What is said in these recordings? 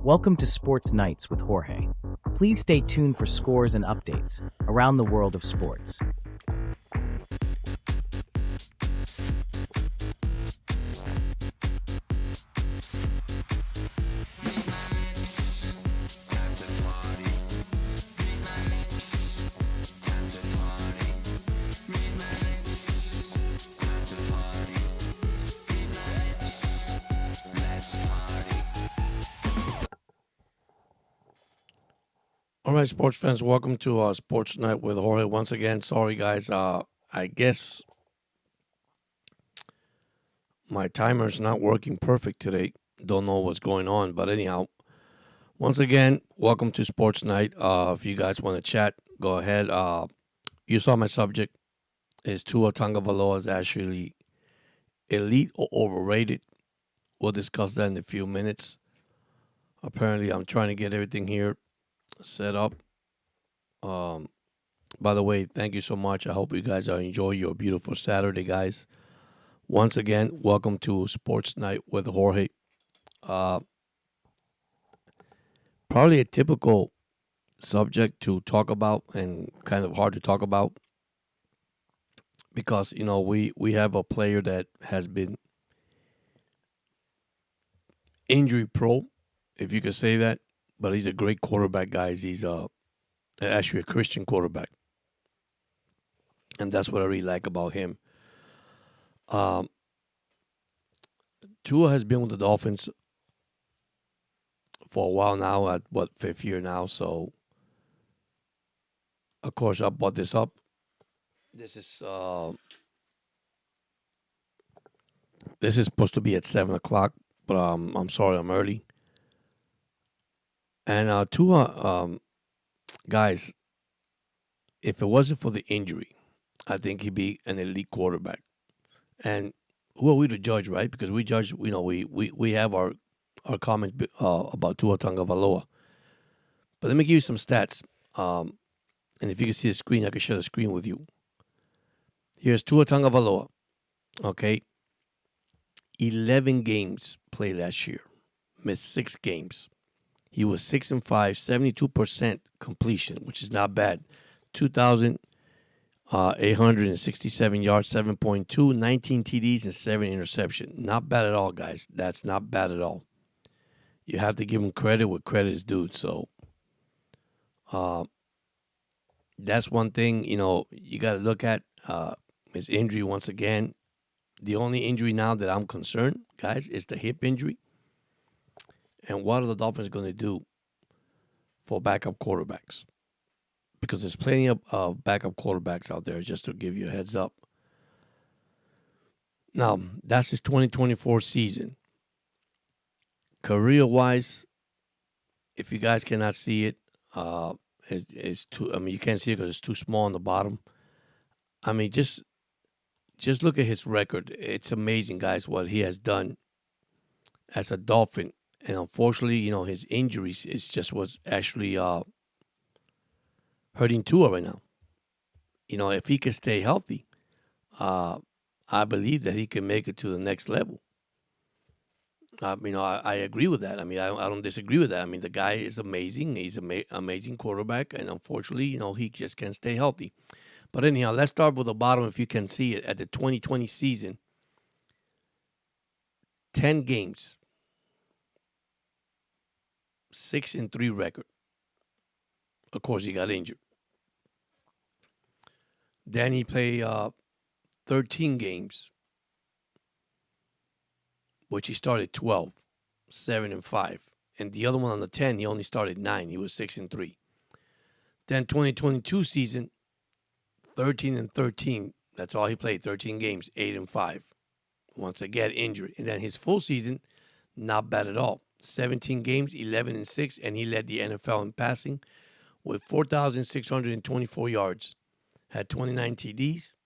Welcome to Sports Nights with Jorge. Please stay tuned for scores and updates around the world of sports. All right, sports fans, welcome to Sports Night with Jorge. Once again, sorry guys, I guess my timer's not working perfect today. Don't know what's going on, but anyhow, once again, welcome to Sports Night. If you guys want to chat, go ahead. You saw my subject. Is Tua Tagovailoa is actually elite or overrated? We'll discuss that in a few minutes. Apparently, I'm trying to get everything here set up. By the way, thank you so much. I hope you guys are enjoying your beautiful Saturday, guys. Once again, welcome to Sports Night with Jorge. Probably a typical subject to talk about and kind of hard to talk about because, we have a player that has been injury pro, if you could say that, but he's a great quarterback, guys. He's actually a Christian quarterback. And that's what I really like about him. Tua has been with the Dolphins for a while now, at fifth year now. So, of course, I brought this up. This is supposed to be at 7:00, but I'm sorry I'm early. And Tua, guys, if it wasn't for the injury, I think he'd be an elite quarterback. And who are we to judge, right? Because we judge, we have our comments about Tua Tagovailoa. But let me give you some stats. And if you can see the screen, I can share the screen with you. Here's Tua Tagovailoa. Okay. 11 games played last year. Missed 6 games. He was 6-5, 72% completion, which is not bad. 2,867 yards, 7.2, 19 TDs, and 7 interceptions. Not bad at all, guys. That's not bad at all. You have to give him credit where credit is due. So that's one thing, you got to look at. His injury once again. The only injury now that I'm concerned, guys, is the hip injury. And what are the Dolphins going to do for backup quarterbacks? Because there's plenty of backup quarterbacks out there, just to give you a heads up. Now, that's his 2024 season. Career-wise, if you guys cannot see it, it's too. You can't see it because it's too small on the bottom. Just look at his record. It's amazing, guys, what he has done as a Dolphin. And unfortunately, his injuries is just what's actually hurting Tua right now. If he can stay healthy, I believe that he can make it to the next level. I agree with that. I don't disagree with that. The guy is amazing. He's an amazing quarterback. And unfortunately, he just can't stay healthy. But anyhow, let's start with the bottom if you can see it. At the 2020 season, 10 games, 6-3 record. Of course, he got injured. Then he played 13 games, which he started 12, 7-5. And the other one on the 10, he only started 9. He was 6-3. Then 2022 season, 13-13. That's all he played. 13 games, 8-5. Once again, injury. And then his full season, not bad at all. 17 games, 11-6, and he led the NFL in passing with 4,624 yards. Had 29 TDs.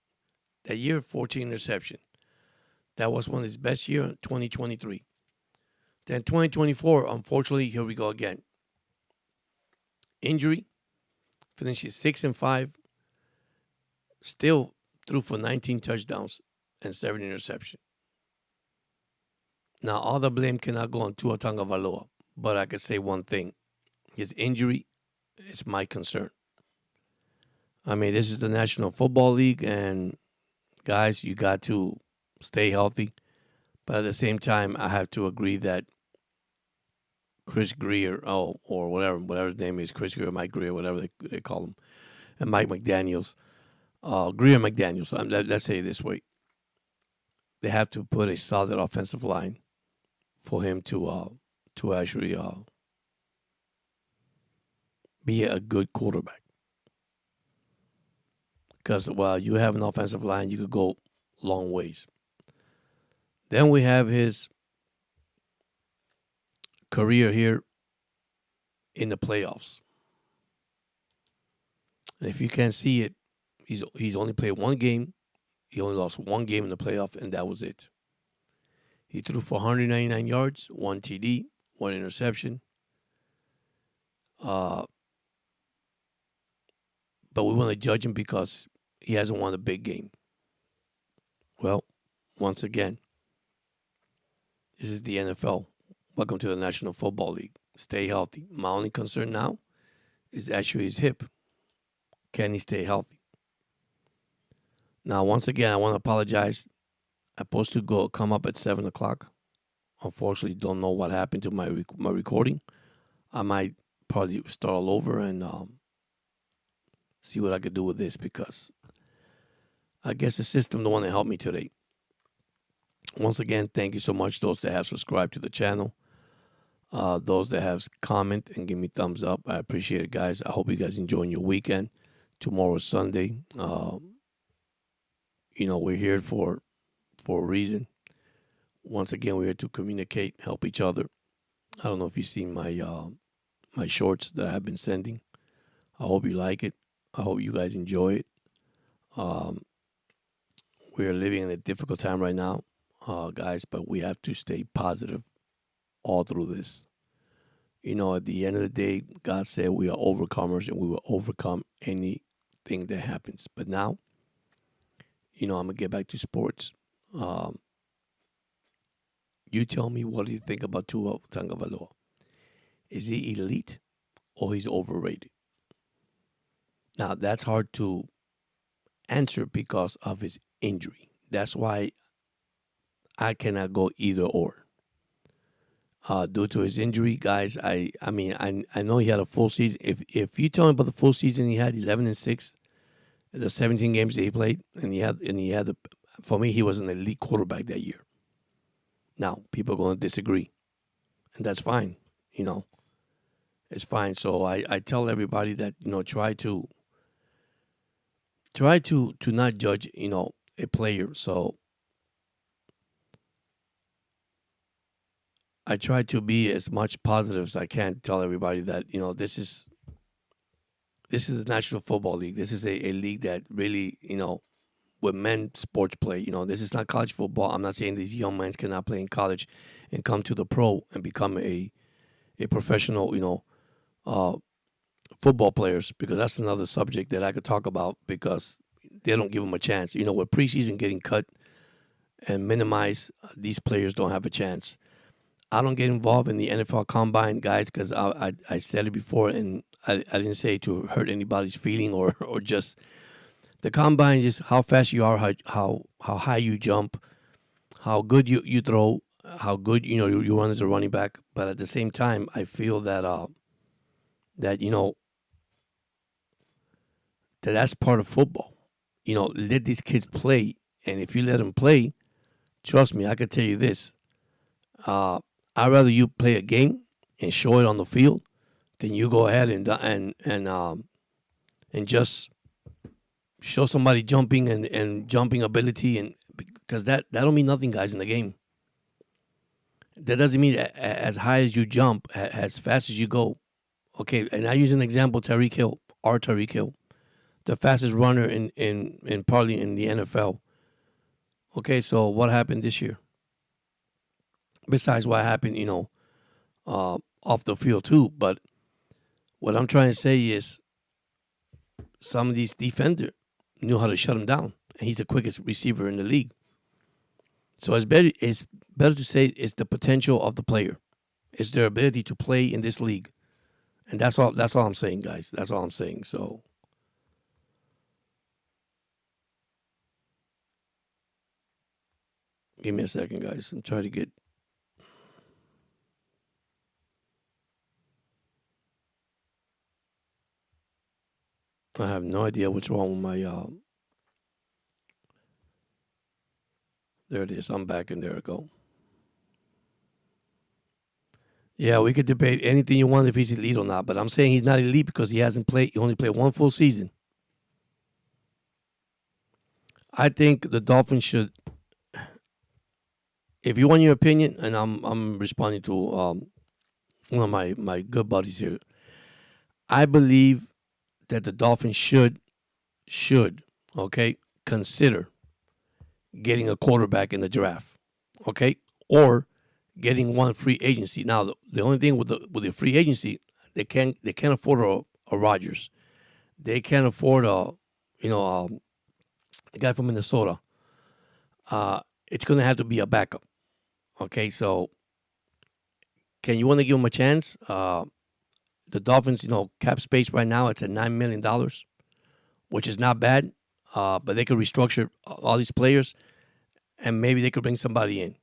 That year, 14 interception. That was one of his best years, 2023. Then 2024, unfortunately, here we go again. Injury. Finishes 6-5. Still threw for 19 touchdowns and 7 interceptions. Now, all the blame cannot go on Tua Tagovailoa, but I could say one thing. His injury is my concern. I mean, this is the National Football League, and guys, you got to stay healthy. But at the same time, I have to agree that Chris Greer, or whatever his name is, Chris Greer, Mike Greer, whatever they call him, and Mike McDaniels, Greer McDaniels. Let's say it this way: they have to put a solid offensive line for him to actually be a good quarterback. Because while you have an offensive line, you could go long ways. Then we have his career here in the playoffs. And if you can't see it, he's only played one game. He only lost one game in the playoff, and that was it. He threw for 199 yards, one TD, one interception. But we want to judge him because he hasn't won a big game. Well, once again, this is the NFL. Welcome to the National Football League. Stay healthy. My only concern now is actually his hip. Can he stay healthy? Now, once again, I want to apologize. I'm supposed to come up at 7 o'clock. Unfortunately, don't know what happened to my recording. I might probably start all over and see what I could do with this, because I guess the system don't want to help me today. Once again, thank you so much, those that have subscribed to the channel. Those that have comment and give me thumbs up, I appreciate it, guys. I hope you guys enjoying your weekend. Tomorrow is Sunday. We're here for a reason. Once again, we're here to communicate, help each other. I don't know if you've seen my shorts that I've been sending. I hope you like it. I hope you guys enjoy it. We're living in a difficult time right now, guys, but we have to stay positive all through this. At the end of the day, God said we are overcomers and we will overcome anything that happens. But now, I'm going to get back to sports. You tell me, what do you think about Tua Tagovailoa? Is he elite or he's overrated? Now, that's hard to answer because of his injury. That's why I cannot go either or. Due to his injury, guys, I know he had a full season. If you tell me about the full season, he had 11-6, the 17 games that he played, and he had for me, he was an elite quarterback that year. Now, people are going to disagree, and that's fine. It's fine. So I tell everybody that try to not judge a player. So I try to be as much positive as I can to tell everybody that this is the National Football League. This is a league that really with men sports play. This is not college football. I'm not saying these young men cannot play in college and come to the pro and become a professional football players, because that's another subject that I could talk about, because they don't give them a chance. With preseason getting cut and minimized, these players don't have a chance. I don't get involved in the NFL Combine, guys, because I said it before, and I didn't say it to hurt anybody's feeling or just the Combine is how fast you are, how high you jump, how good you throw, how good you run as a running back. But at the same time, I feel that that's part of football. Let these kids play, and if you let them play, trust me, I can tell you this. I'd rather you play a game and show it on the field than you go ahead and just show somebody jumping and jumping ability, and because that don't mean nothing, guys, in the game. That doesn't mean as high as you jump, as fast as you go. Okay, and I use an example, Tyreek Hill, the fastest runner in probably in the NFL. Okay, so what happened this year? Besides what happened, off the field too. But what I'm trying to say is some of these defenders knew how to shut him down, and he's the quickest receiver in the league. So it's better to say it's the potential of the player. It's their ability to play in this league. And that's all. That's all I'm saying, guys. That's all I'm saying. So give me a second, guys. I'm trying to get. I have no idea what's wrong with my. There it is. I'm back, and there it go. Yeah, we could debate anything you want if he's elite or not, but I'm saying he's not elite because he hasn't played. He only played one full season. I think the Dolphins should. If you want your opinion, and I'm responding to one of my good buddies here. I believe that the Dolphins should okay consider getting a quarterback in the draft, okay, or getting one free agency. Now the only thing with the free agency, they can't afford a Rodgers, they can't afford a the guy from Minnesota. It's gonna have to be a backup. Okay, so can you want to give him a chance? The Dolphins, cap space right now it's at $9 million, which is not bad. But they could restructure all these players, and maybe they could bring somebody in.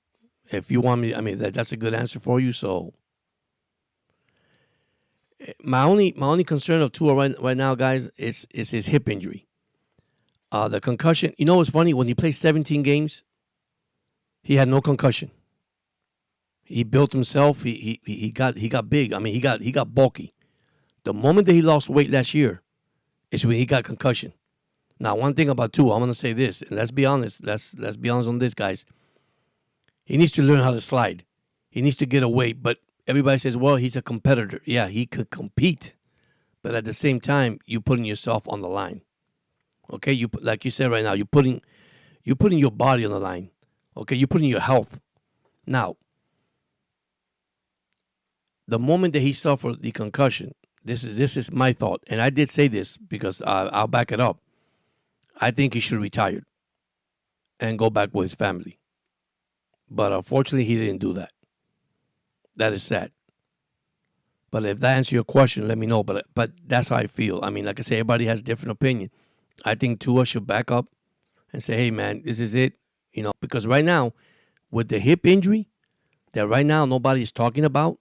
If you want me, I mean that's a good answer for you. So my only concern of Tua right now, guys, is his hip injury. The concussion. You know what's funny? When he played 17 games, he had no concussion. He built himself. He got big. I mean, he got bulky. The moment that he lost weight last year is when he got concussion. Now, one thing about Tua, I'm gonna say this, and let's be honest. Let's be honest on this, guys. He needs to learn how to slide. He needs to get away. But everybody says, well, he's a competitor. Yeah, he could compete, but at the same time, you're putting yourself on the line. Okay, like you said right now, you're putting your body on the line. Okay, you're putting your health. Now, the moment that he suffered the concussion, this is my thought, and I did say this because I'll back it up. I think he should retire and go back with his family. But unfortunately, he didn't do that. That is sad. But if that answers your question, let me know. But that's how I feel. I mean, like I say, everybody has a different opinion. I think Tua should back up and say, hey, man, this is it. Because right now, with the hip injury that right now nobody is talking about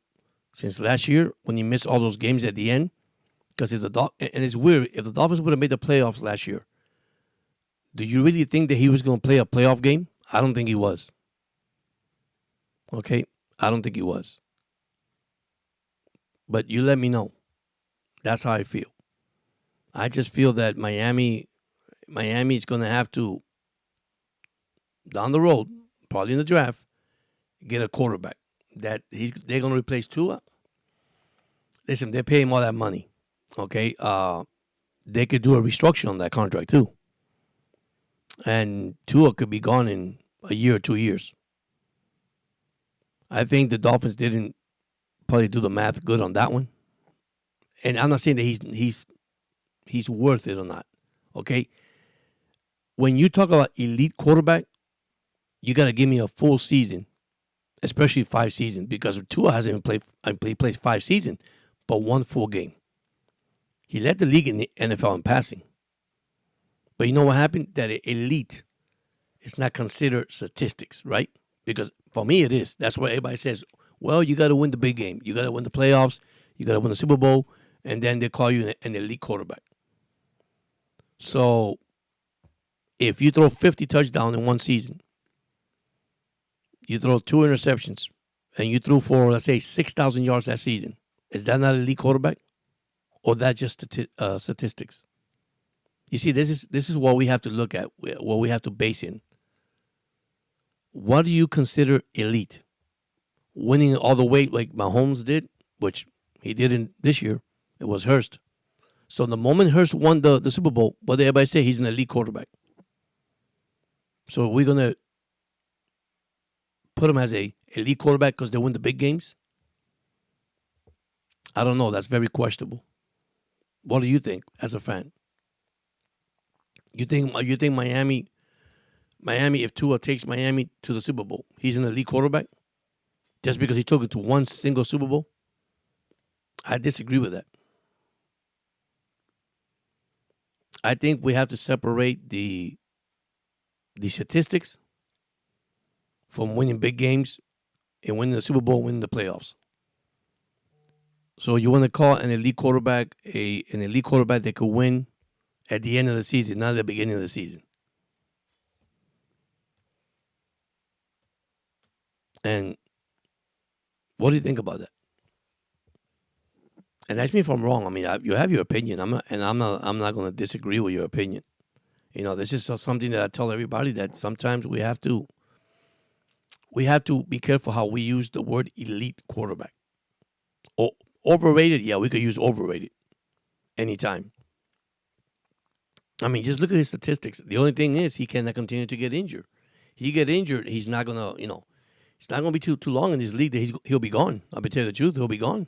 since last year when he missed all those games at the end, because and it's weird, if the Dolphins would have made the playoffs last year, do you really think that he was going to play a playoff game? I don't think he was. Okay? I don't think he was. But you let me know. That's how I feel. I just feel that Miami is going to have to, down the road, probably in the draft, get a quarterback that they're going to replace Tua. Listen, they're paying all that money. Okay? They could do a restructure on that contract too. And Tua could be gone in a year or 2 years. I think the Dolphins didn't probably do the math good on that one. And I'm not saying that he's worth it or not. Okay? When you talk about elite quarterback, you got to give me a full season, especially 5 seasons, because Tua hasn't even played. He plays 5 seasons, but 1 full game. He led the league in the NFL in passing. But you know what happened? That elite is not considered statistics, right? Because for me, it is. That's what everybody says. Well, you got to win the big game. You got to win the playoffs. You got to win the Super Bowl. And then they call you an elite quarterback. So if you throw 50 touchdowns in one season, you throw 2 interceptions, and you threw for, let's say, 6,000 yards that season, is that not an elite quarterback? Or that just statistics? You see, this is what we have to look at, what we have to base in. What do you consider elite? Winning all the way like Mahomes did, which he didn't this year. It was Hurst. So the moment Hurst won the Super Bowl, what did everybody say? He's an elite quarterback. So we're going to put him as a elite quarterback because they win the big games? I don't know. That's very questionable. What do you think as a fan? You think Miami, if Tua takes Miami to the Super Bowl, he's an elite quarterback? just because he took it to one single Super Bowl. I disagree with that. I think we have to separate the statistics from winning big games and winning the Super Bowl, winning the playoffs. So you want to call an elite quarterback an elite quarterback that could win at the end of the season, not at the beginning of the season. And what do you think about that? And ask me if I'm wrong. I mean, you have your opinion. I'm not going to disagree with your opinion. This is something that I tell everybody, that sometimes we have to be careful how we use the word elite quarterback. Overrated, yeah, we could use overrated anytime. I mean, just look at his statistics. The only thing is he cannot continue to get injured. He get injured, he's not gonna, it's not gonna be too long in this league that he'll be gone. I'll be telling you the truth, he'll be gone.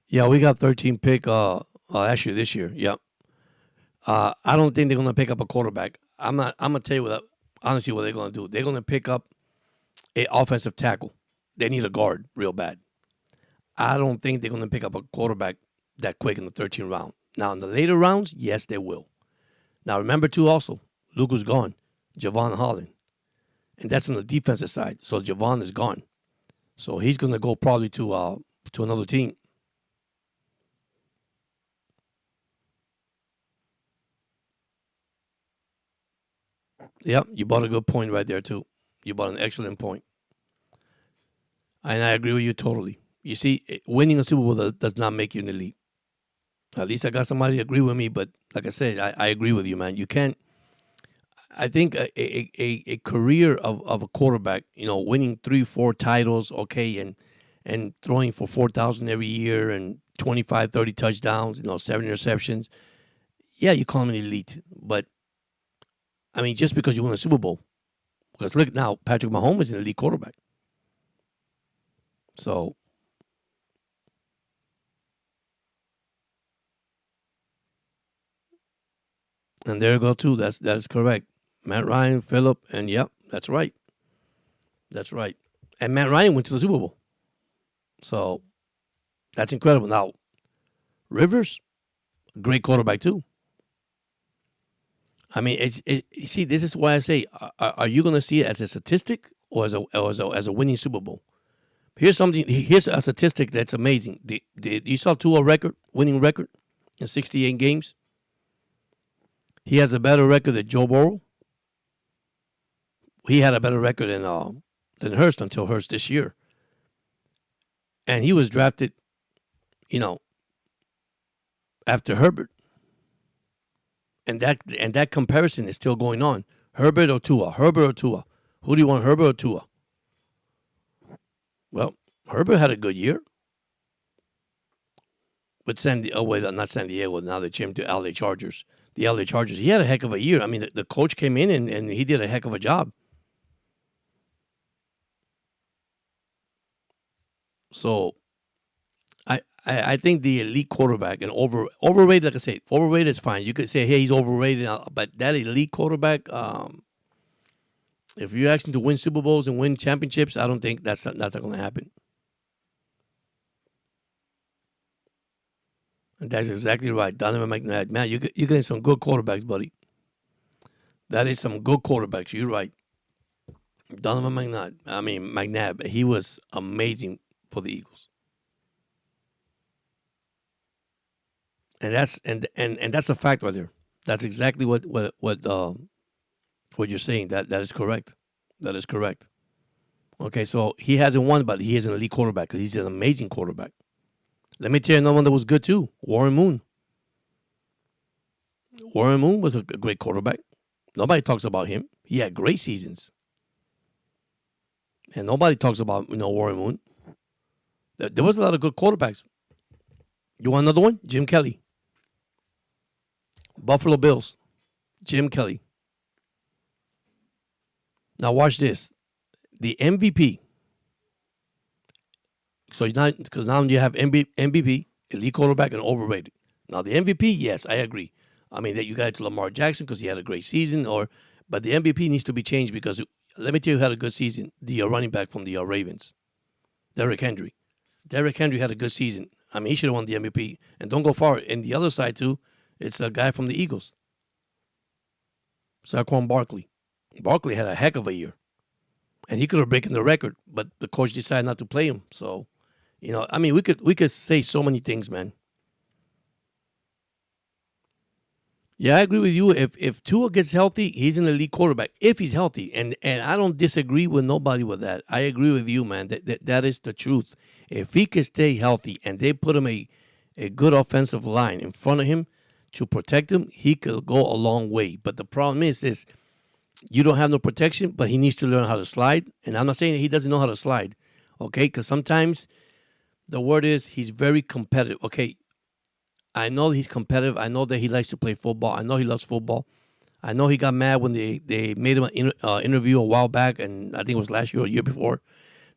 Yeah, we got 13 pick actually this year. Yeah. I don't think they're gonna pick up a quarterback. I'm gonna tell you honestly what they're gonna do. They're gonna pick up an offensive tackle. They need a guard real bad. I don't think they're gonna pick up a quarterback that quick in the 13th round. Now in the later rounds, yes, they will. Now remember too also, Luke was gone. Javon Holland. And that's on the defensive side. So Javon is gone. So he's gonna go probably to another team. Yep, you brought a good point right there, too. You brought an excellent point. And I agree with you totally. You see, winning a Super Bowl does not make you an elite. At least I got somebody to agree with me, but like I said, I agree with you, man. You can't. I think a career of a quarterback, winning 3-4 titles, okay, and throwing for 4,000 every year and 25, 30 touchdowns, 7 interceptions. Yeah, you call him an elite, but I mean, just because you win a Super Bowl. Because look now, Patrick Mahomes is an elite quarterback. So, and there you go too. That's correct. Matt Ryan, Phillip, and yep, that's right. That's right. And Matt Ryan went to the Super Bowl. So that's incredible. Now, Rivers, great quarterback too. I mean, you see, this is why I say, are you going to see it as a statistic or as a winning Super Bowl? Here's a statistic that's amazing. You saw Tua winning record in 68 games. He has a better record than Joe Burrow. He had a better record than Hurst until Hurst this year, and he was drafted, after Herbert. And that comparison is still going on. Herbert or Tua? Herbert or Tua? Who do you want, Herbert or Tua? Well, Herbert had a good year. But not San Diego. Now they changed to LA Chargers. The LA Chargers. He had a heck of a year. I mean, the coach came in and he did a heck of a job. So, I think the elite quarterback and overrated, like I said, overrated is fine. You could say, hey, he's overrated, but that elite quarterback, if you're asking to win Super Bowls and win championships, I don't think that's not going to happen. And that's exactly right. Donovan McNabb. Man, you're getting some good quarterbacks, buddy. That is some good quarterbacks. You're right. Donovan McNabb. He was amazing for the Eagles. And that's a fact right there. That's exactly what you're saying. That is correct. That is correct. Okay, so he hasn't won, but he is an elite quarterback because he's an amazing quarterback. Let me tell you another one that was good too. Warren Moon. Warren Moon was a great quarterback. Nobody talks about him. He had great seasons. And nobody talks about, Warren Moon. There was a lot of good quarterbacks. You want another one? Jim Kelly. Buffalo Bills. Jim Kelly. Now watch this. The MVP. So now, because now you have MVP, elite quarterback, and overrated. Now the MVP, yes, I agree. I mean that you got it to Lamar Jackson because he had a great season, but the MVP needs to be changed because let me tell you who had a good season. The running back from the Ravens, Derrick Henry. Derrick Henry had a good season. I mean, he should have won the MVP. And don't go far. And the other side too, it's a guy from the Eagles, Saquon Barkley. Barkley had a heck of a year, and he could have broken the record, but the coach decided not to play him. So, I mean, we could say so many things, man. Yeah, I agree with you. If Tua gets healthy, he's an elite quarterback. If he's healthy, and I don't disagree with nobody with that. I agree with you, man. That is the truth. If he can stay healthy and they put him a good offensive line in front of him to protect him, he could go a long way. But the problem is you don't have no protection, but he needs to learn how to slide. And I'm not saying that he doesn't know how to slide, okay? Because sometimes the word is he's very competitive. Okay, I know he's competitive. I know that he likes to play football. I know he loves football. I know he got mad when they made him an interview a while back, and I think it was last year or year before,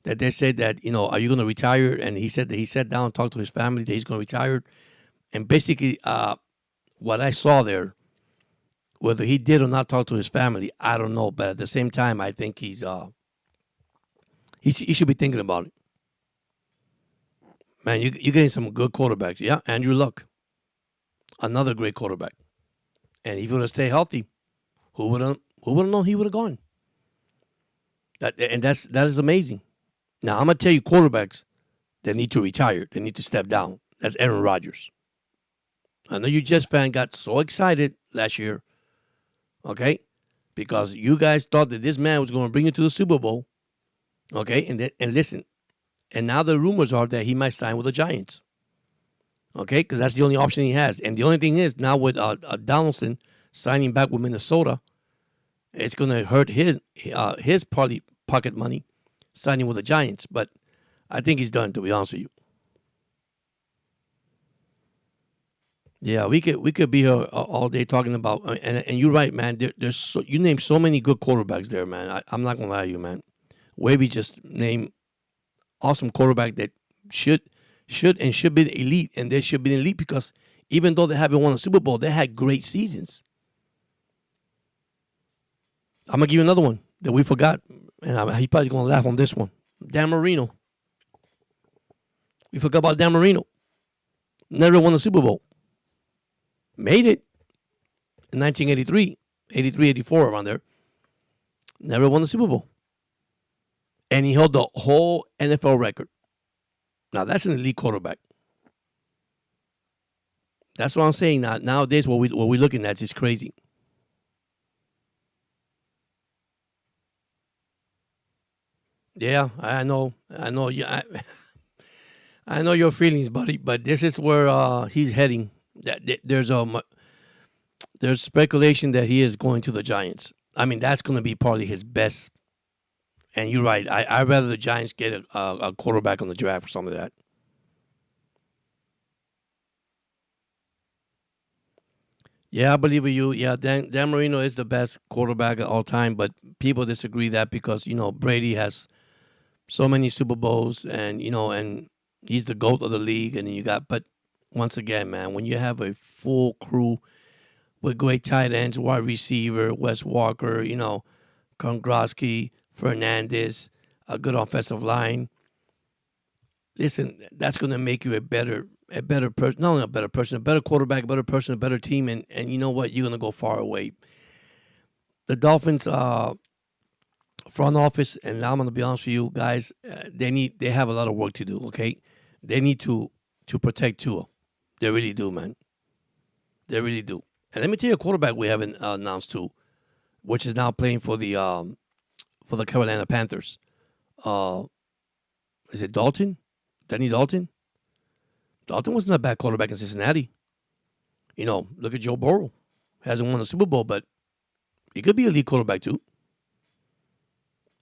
that they said that, are you going to retire? And he said that he sat down and talked to his family that he's going to retire. And basically what I saw there, whether he did or not talk to his family, I don't know. But at the same time, I think he should be thinking about it. Man, you're getting some good quarterbacks. Yeah, Andrew Luck, another great quarterback. And if he would have stayed healthy, who would have known he would have gone? That is amazing. Now, I'm going to tell you quarterbacks that need to retire. They need to step down. That's Aaron Rodgers. I know you Jets fan got so excited last year, okay, because you guys thought that this man was going to bring you to the Super Bowl, okay, and listen, and now the rumors are that he might sign with the Giants, okay, because that's the only option he has. And the only thing is now with Donaldson signing back with Minnesota, it's going to hurt his probably pocket money signing with the Giants. But I think he's done, to be honest with you. Yeah, we could be here all day talking about, and you're right, man. You named so many good quarterbacks there, man. I'm not gonna lie to you, man. Wavy just named awesome quarterback that should be elite, and they should be elite because even though they haven't won a Super Bowl, they had great seasons. I'm gonna give you another one that we forgot, and he's probably gonna laugh on this one. Dan Marino. We forgot about Dan Marino. Never won a Super Bowl. Made it in 1983, 83, 84, around there. Never won the Super Bowl. And he held the whole NFL record. Now, that's an elite quarterback. That's what I'm saying. Nowadays, what we're looking at is crazy. Yeah, I know. Yeah, I know your feelings, buddy, but this is where he's heading. There's speculation that he is going to the Giants. I mean, that's going to be probably his best. And you're right. I'd rather the Giants get a quarterback on the draft or something like that. Yeah, I believe in you. Yeah, Dan Marino is the best quarterback of all time, but people disagree that because Brady has so many Super Bowls, and and he's the GOAT of the league, and then you got. But once again, man, when you have a full crew with great tight ends, wide receiver, Wes Walker, Gronkowski, Fernandez, a good offensive line. Listen, that's going to make you a better person. Not only a better person, a better quarterback, a better person, a better team, and you know what? You're going to go far away. The Dolphins front office, and I'm going to be honest with you guys, they have a lot of work to do. Okay, they need to protect Tua. They really do, man. They really do. And let me tell you a quarterback we haven't announced too, which is now playing for the Carolina Panthers. Is it Dalton? Danny Dalton? Dalton wasn't a bad quarterback in Cincinnati. Look at Joe Burrow. Hasn't won a Super Bowl, but he could be a elite quarterback too.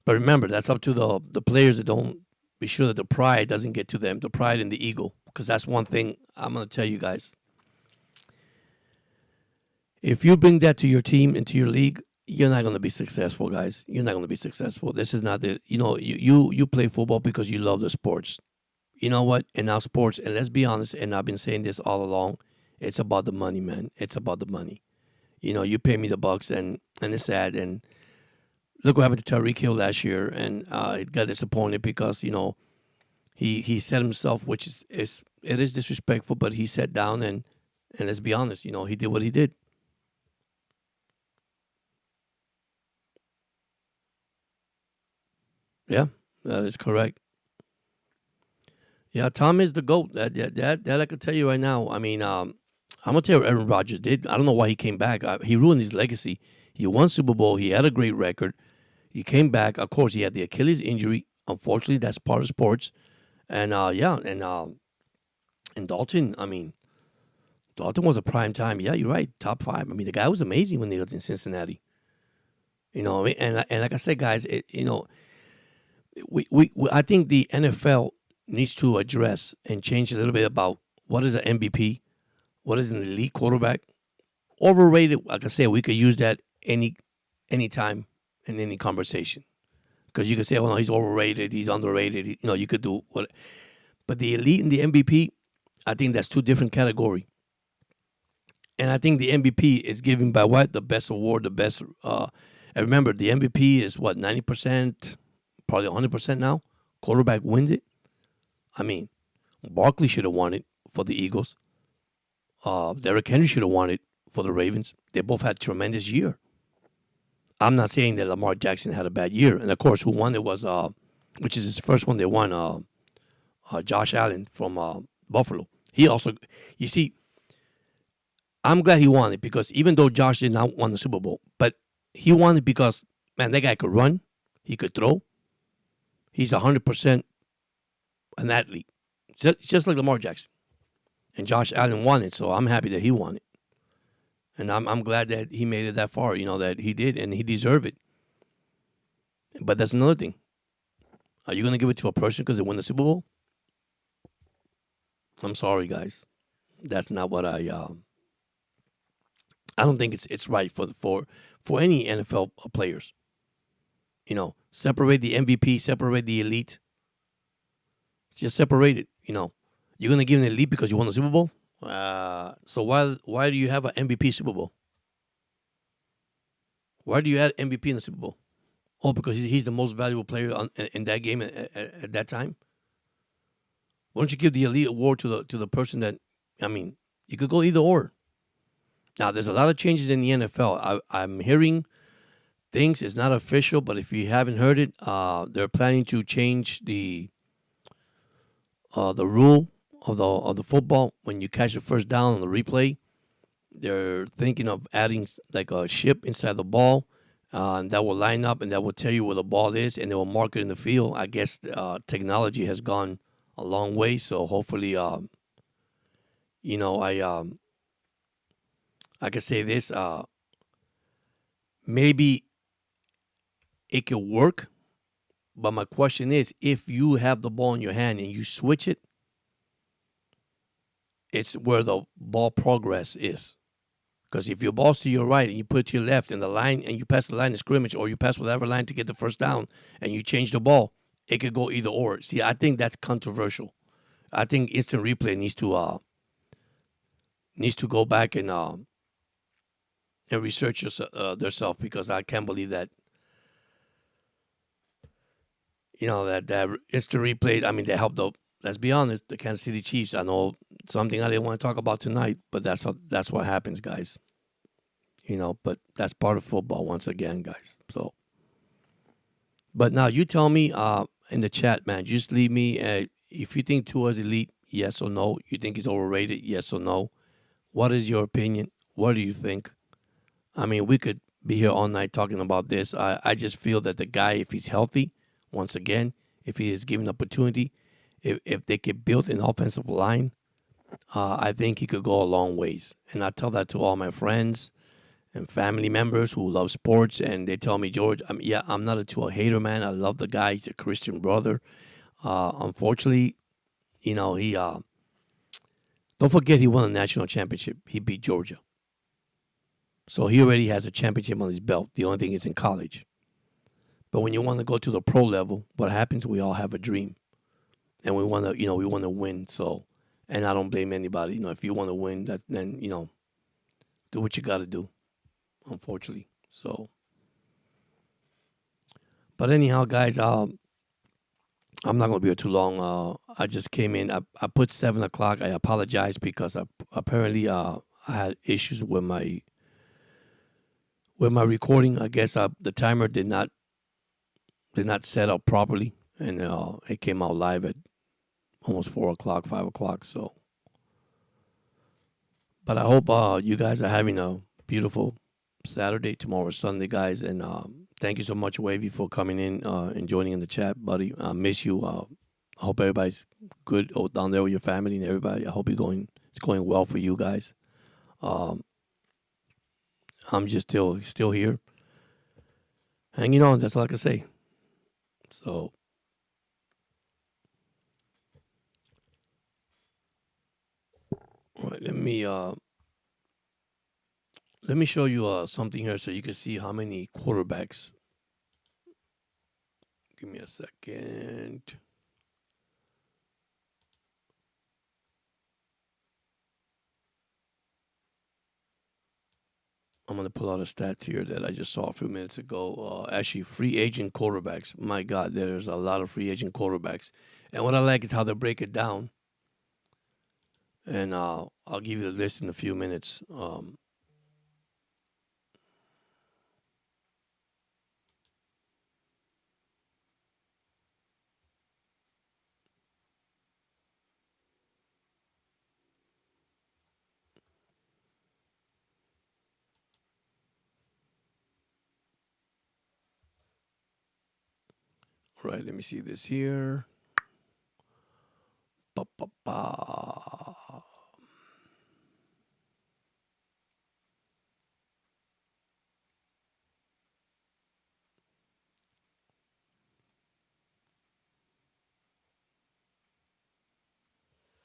But remember, that's up to the players that don't be sure that the pride doesn't get to them, the pride and the ego. Because that's one thing I'm going to tell you guys. If you bring that to your team and to your league, you're not going to be successful, guys. You're not going to be successful. This is not the, you play football because you love the sports. You know what? In our sports, and let's be honest, and I've been saying this all along, it's about the money, man. It's about the money. You pay me the bucks, and it's sad. And look what happened to Tyreek Hill last year, and it got disappointed because he said himself, which is it is disrespectful, but he sat down and let's be honest, he did what he did. Yeah, that is correct. Yeah, Tom is the GOAT. That I can tell you right now. I mean, I'm gonna tell you what Aaron Rodgers did. I don't know why he came back. He ruined his legacy. He won Super Bowl. He had a great record. He came back. Of course, he had the Achilles injury. Unfortunately, that's part of sports. And yeah, and Dalton. I mean, Dalton was a prime time. Yeah, you're right. Top five. I mean, the guy was amazing when he was in Cincinnati. What I mean? And like I said, guys, I think the NFL needs to address and change a little bit about what is an MVP, what is an elite quarterback. Overrated, like I said, we could use that any time in any conversation. Because you could say, oh no, he's overrated, he's underrated. You could do what. But the elite and the MVP, I think that's two different categories. And I think the MVP is given by what? The best award, the best. And remember, the MVP is what, 90%, probably 100% now. Quarterback wins it. I mean, Barkley should have won it for the Eagles. Derrick Henry should have won it for the Ravens. They both had tremendous year. I'm not saying that Lamar Jackson had a bad year. And of course, who won it was, which is his first one they won, Josh Allen from Buffalo. He also, you see, I'm glad he won it because even though Josh did not win the Super Bowl, but he won it because, man, that guy could run. He could throw. He's 100% an athlete. Just like Lamar Jackson. And Josh Allen won it, so I'm happy that he won it. And I'm glad that he made it that far, that he did, and he deserved it. But that's another thing. Are you going to give it to a person because they won the Super Bowl? I'm sorry, guys. That's not what I don't think it's right for any NFL players. Separate the MVP, separate the elite. Just separate it. You're gonna give an elite because you won the Super Bowl. So why do you have an MVP Super Bowl? Why do you add MVP in the Super Bowl? Oh, because he's the most valuable player in that game at that time. Why don't you give the elite award to the person that? I mean, you could go either or. Now, there's a lot of changes in the NFL. I'm hearing things. It's not official, but if you haven't heard it, they're planning to change the rule of the football when you catch the first down on the replay. They're thinking of adding like a chip inside the ball that will line up and that will tell you where the ball is and it will mark it in the field. I guess technology has gone a long way, so hopefully, I can say this. Maybe it could work, but my question is, if you have the ball in your hand and you switch it, it's where the ball progress is. Because if your ball's to your right and you put it to your left and the line and you pass the line of scrimmage or you pass whatever line to get the first down and you change the ball, it could go either or. See, I think that's controversial. I think instant replay needs to go back and research themselves because I can't believe that that instant replay. I mean, they helped the. Let's be honest, the Kansas City Chiefs. I know something I didn't want to talk about tonight, but that's what happens, guys. But that's part of football once again, guys. So, but now you tell me in the chat, man. Just leave me if you think Tua is elite, yes or no. You think he's overrated, yes or no. What is your opinion? What do you think? I mean, we could be here all night talking about this. I just feel that the guy, if he's healthy, once again, if he is given opportunity, if they could build an offensive line, I think he could go a long ways. And I tell that to all my friends and family members who love sports, and they tell me, George, I'm not a Tua hater, man. I love the guy. He's a Christian brother. Unfortunately, he don't forget he won a national championship. He beat Georgia. So he already has a championship on his belt. The only thing is in college. But when you want to go to the pro level, what happens? We all have a dream. and we want to, we want to win. So, and I don't blame anybody. If you want to win, then do what you got to do. Unfortunately, so. But anyhow, guys, I'm not gonna be here too long. I just came in. I put 7 o'clock. I apologize because apparently I had issues with my recording. I guess the timer did not set up properly, and it came out live at almost 4 o'clock, 5 o'clock. So, but I hope you guys are having a beautiful Saturday. Tomorrow is Sunday, guys, and thank you so much, Wavy, for coming in and joining in the chat, buddy. I miss you. I hope everybody's good down there with your family and everybody. I hope it's going well for you guys. Um, I'm just still here, hanging on. That's all I can say. So, all right, let me show you something here so you can see how many quarterbacks. Give me a second. I'm going to pull out a stat here that I just saw a few minutes ago. Actually, free agent quarterbacks. My God, there's a lot of free agent quarterbacks. And what I like is how they break it down. And I'll give you the list in a few minutes. All right, let me see this here. Ba-ba-ba.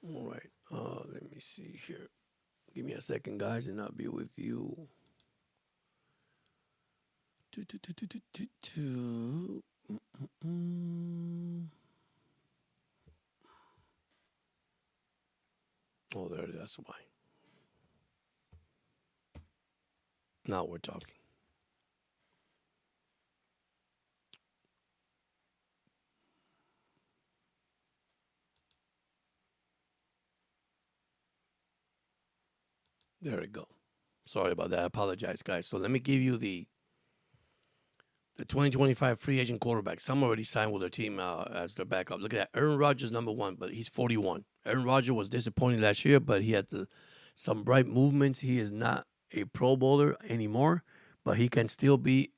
All right, let me see here. Give me a second, guys, and I'll be with you. Oh, there it is. That's why. Now we're talking. There we go. Sorry about that. I apologize, guys. So let me give you the 2025 free agent quarterbacks. Some already signed with their team as their backup. Look at that. Aaron Rodgers, number one, but he's 41. Aaron Rodgers was disappointing last year, but he had some bright movements. He is not a Pro Bowler anymore, but he can still be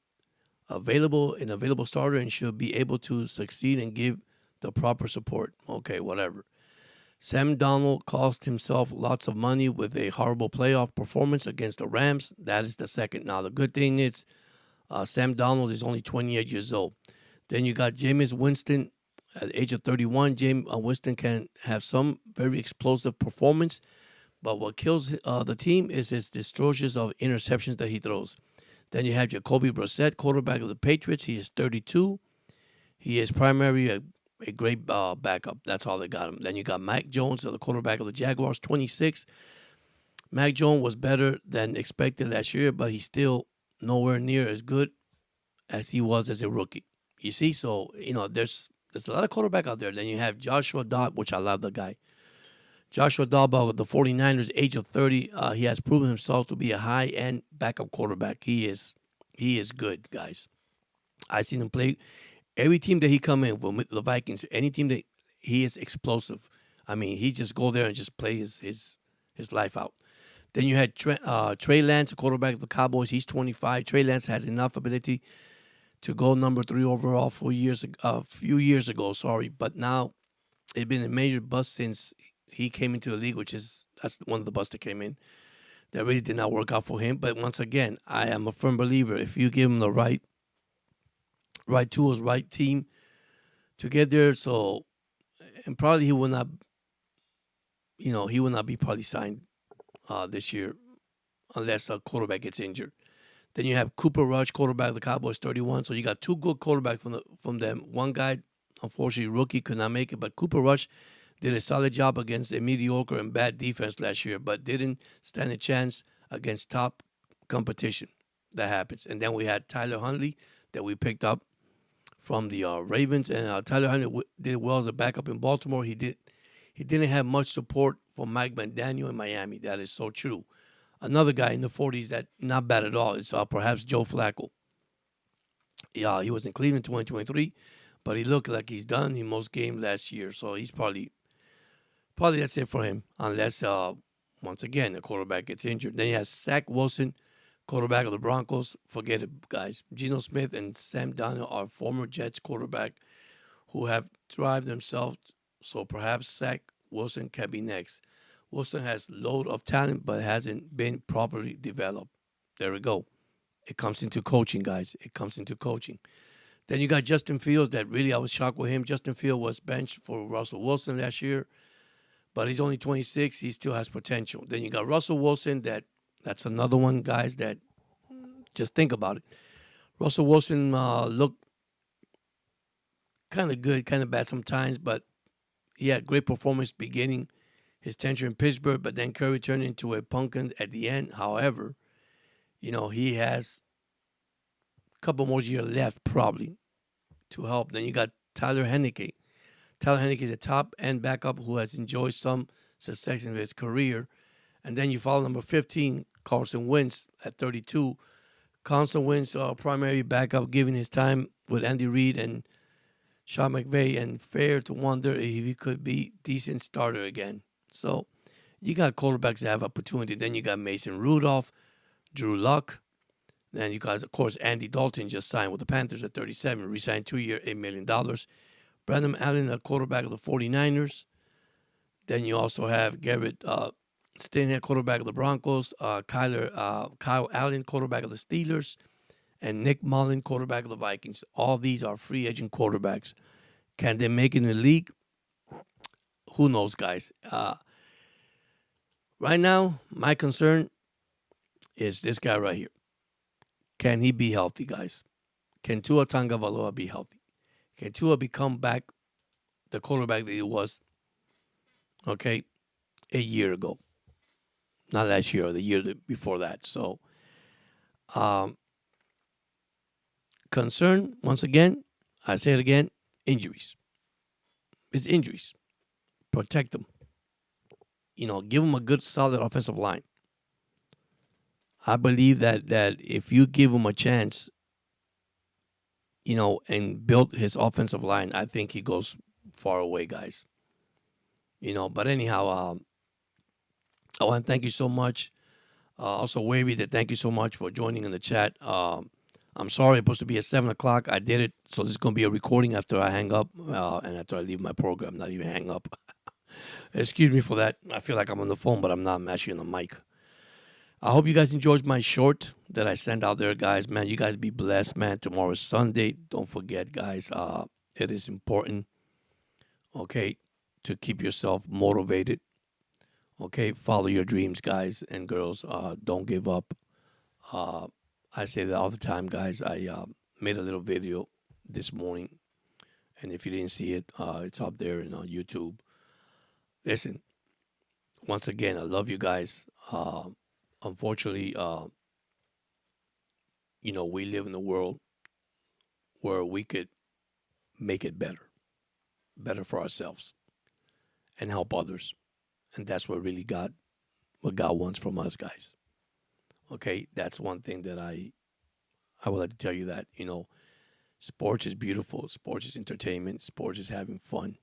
an available starter and should be able to succeed and give the proper support. Okay, whatever. Sam Darnold cost himself lots of money with a horrible playoff performance against the Rams. That is the second. Now, the good thing is Sam Darnold is only 28 years old. Then you got Jameis Winston at the age of 31. Jameis Winston can have some very explosive performance, but what kills the team is his distortions of interceptions that he throws. Then you have Jacoby Brissett, quarterback of the Patriots. He is 32. He is primarily a great backup. That's all they got him. Then you got Mac Jones, the quarterback of the Jaguars, 26. Mac Jones was better than expected last year, but he's still nowhere near as good as he was as a rookie. You see, so there's a lot of quarterback out there. Then you have Joshua Dobbs, which I love the guy. Joshua Dobbs of the 49ers, age of 30. He has proven himself to be a high-end backup quarterback. He is good, guys. I seen him play every team that he come in with the Vikings. Any team that he is explosive. I mean, he just go there and just play his life out. Then you had Trey Lance, a quarterback of the Cowboys. He's 25. Trey Lance has enough ability to go number 3 overall a few years ago. Sorry, but now it's been a major bust since he came into the league, that's one of the busts that came in. That really did not work out for him. But once again, I am a firm believer. If you give him the right tools, right team to get there, and probably he will not be probably signed this year unless a quarterback gets injured. Then you have Cooper Rush, quarterback of the Cowboys, 31. So you got two good quarterbacks from them. One guy Unfortunately, rookie could not make it, but Cooper Rush did a solid job against a mediocre and bad defense last year, but didn't stand a chance against top competition. That happens. And then we had Tyler Huntley that we picked up from the Ravens, and Tyler Huntley did well as a backup in Baltimore. He didn't have much support from Mike McDaniel in Miami. That is so true. Another guy in the 40s that not bad at all is perhaps Joe Flacco. Yeah, he was in Cleveland 2023, but he looked like he's done in most games last year. So he's probably that's it for him, unless once again the quarterback gets injured. Then you have Zach Wilson, quarterback of the Broncos. Forget it, guys. Geno Smith and Sam Darnold are former Jets quarterback who have thrived themselves. So perhaps Zach Wilson can be next. Wilson has load of talent, but hasn't been properly developed. There we go. It comes into coaching, guys. It comes into coaching. Then you got Justin Fields that really I was shocked with him. Justin Fields was benched for Russell Wilson last year, but he's only 26. He still has potential. Then you got Russell Wilson that's another one, guys, that just think about it. Russell Wilson looked kind of good, kind of bad sometimes, but he had great performance beginning his tenure in Pittsburgh, but then Curry turned into a pumpkin at the end. However, he has a couple more years left probably to help. Then you got Tyler Henneke. Tyler Henneke is a top end backup who has enjoyed some success in his career. And then you follow number 15, Carson Wentz at 32. Carson Wentz, primary backup, giving his time with Andy Reid and Sean McVay, and fair to wonder if he could be decent starter again. So you got quarterbacks that have opportunity. Then you got Mason Rudolph, Drew Luck. Then you guys, of course, Andy Dalton just signed with the Panthers at 37, re-signed 2-year, $8 million. Brandon Allen, a quarterback of the 49ers. Then you also have Garrett Stinhead, quarterback of the Broncos. Kyle Allen, quarterback of the Steelers. And Nick Mullen, quarterback of the Vikings. All these are free agent quarterbacks. Can they make it in the league? Who knows, guys? Right now, my concern is this guy right here. Can he be healthy, guys? Can Tua Tagovailoa be healthy? Can Tua become back the quarterback that he was, a year ago? Not last year, or the year before that. So, concern, once again, I say it again, injuries. It's injuries. Protect them. Give them a good, solid offensive line. I believe that if you give him a chance, and build his offensive line, I think he goes far away, guys. But anyhow, I want to thank you so much. Also, Wavy, thank you so much for joining in the chat. I'm sorry, it's supposed to be at 7 o'clock. I did it, so this is going to be a recording after I hang up and after I leave my program, not even hang up. Excuse me for that. I feel like I'm on the phone, but I'm not. I'm actually on the mic. I hope you guys enjoyed my short that I sent out there, guys. Man, you guys be blessed, man. Tomorrow is Sunday. Don't forget, guys, it is important, to keep yourself motivated. Follow your dreams, guys and girls. Don't give up. I say that all the time, guys. I made a little video this morning, and if you didn't see it, it's up there on YouTube. Listen, once again, I love you guys. Unfortunately, we live in a world where we could make it better for ourselves and help others. And that's what God wants from us, guys. That's one thing that I would like to tell you that, sports is beautiful. Sports is entertainment. Sports is having fun.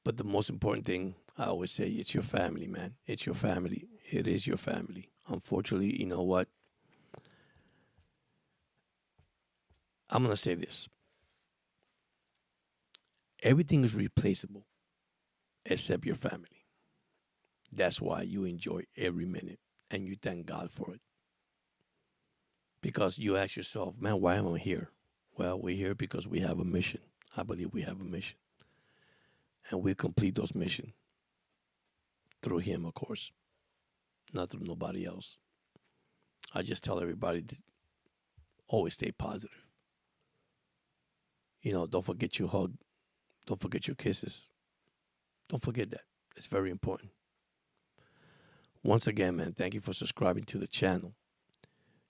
But the most important thing, I always say, it's your family, man. It's your family. It is your family. Unfortunately, you know what? I'm going to say this. Everything is replaceable except your family. That's why you enjoy every minute and you thank God for it. Because you ask yourself, man, why am I here? Well, we're here because we have a mission. I believe we have a mission. And we complete those missions through Him, of course, not through nobody else. I just tell everybody to always stay positive. Don't forget your hug. Don't forget your kisses. Don't forget that. It's very important. Once again, man, thank you for subscribing to the channel.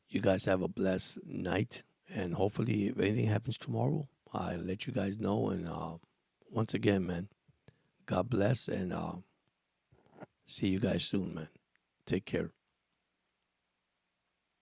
You guys have a blessed night. And hopefully, if anything happens tomorrow, I'll let you guys know. And once again, man, God bless. And see you guys soon, man. Take care.